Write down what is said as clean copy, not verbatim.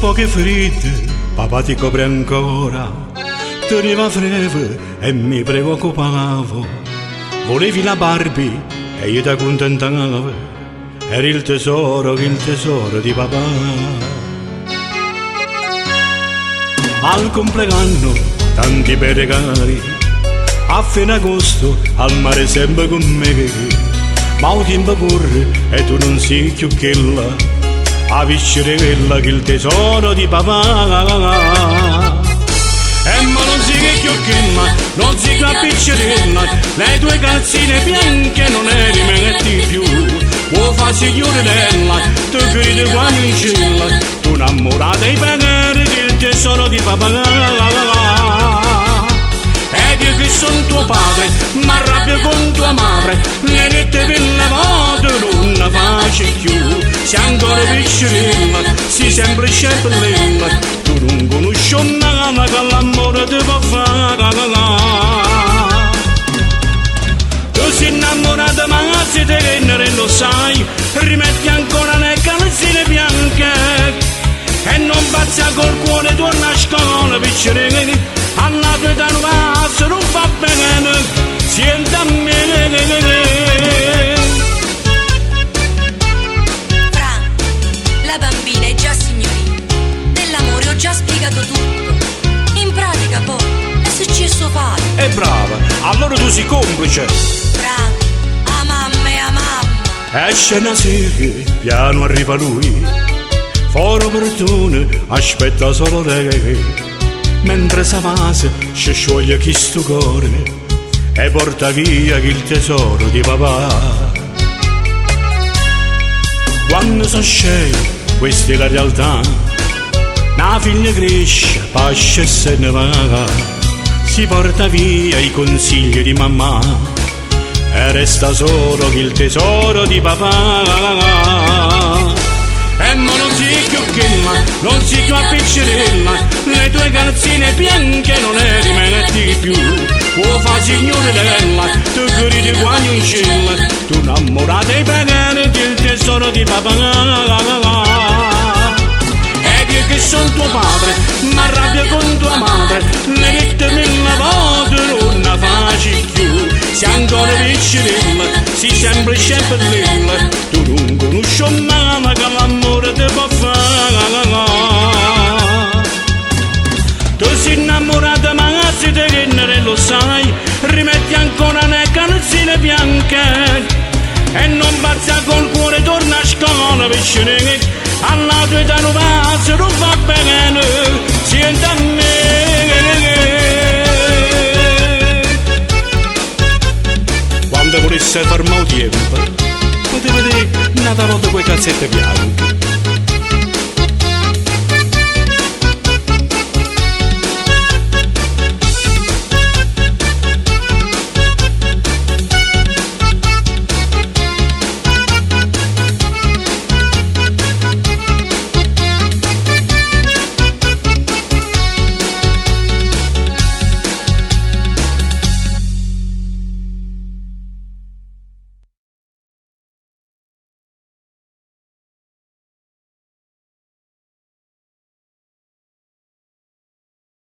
poche ferite, papà ti copre ancora. Teneva freddo e mi preoccupavo. Volevi la Barbie e io ti accontentavo. Eri il tesoro di papà. Al compleanno tanti bei regali, a fine agosto al mare sempre con me. Ma il tempo corre e tu non sei più quella, a vincere quella che è il tesoro di papà. E ma non si che chiocchina, non si capiscerella, le tue calzine bianche non ne rimetti più. Vuoi fa signorinella, tu credi quando in cella, tu innamorata e pagare il tesoro di papà. Ed io che sono tuo padre, ma arrabbio con tua madre, le dette per la voce non la faccio più. Se ancora piccerella, si sempre sceppellella, tu non conosci nada che l'amore ti può fare. Tu sei innamorata ma se te che lo sai, rimetti ancora le calzine bianche e non pazza col cuore, torna a scuola piccerella. Alla tua età non fa bene, siente a me. Frank, la bambina è già signorina, dell'amore ho già spiegato tutto. In pratica poi è successo fare. È brava, allora tu sei complice. Frank, a mamma e a mamma. Esce una sera, piano arriva lui, fuori portone, aspetta solo lei. Mentre s'avasa si scioglie questo cuore e porta via il tesoro di papà. Quando sono scemo, questa è la realtà. Una figlia cresce, pasce e se ne va. Si porta via i consigli di mamma e resta solo il tesoro di papà. E ma non si chiocchina, non si più appiccerella, le tue calzine bianche non ne rimetti più. Può fa signorinella, tu credi quando in cella, tu innamorata e pagare il tesoro di papà. Ed io che sono tuo padre, ma arrabbio con tua madre, le dette mille volte non la faccio più. Se ancora piccerella, si sempre sceppellella, tu non conosci nada che l'amore ti può fare. Tu sei innamorata ma se te che ne lo sai, rimetti ancora le calzine bianche e non pazza col cuore, torna a scuola vicino. Alla tua età non fa bene, siente a me. Quando volesse fermare il tempo, poteva vedere una volta quei calzette bianche.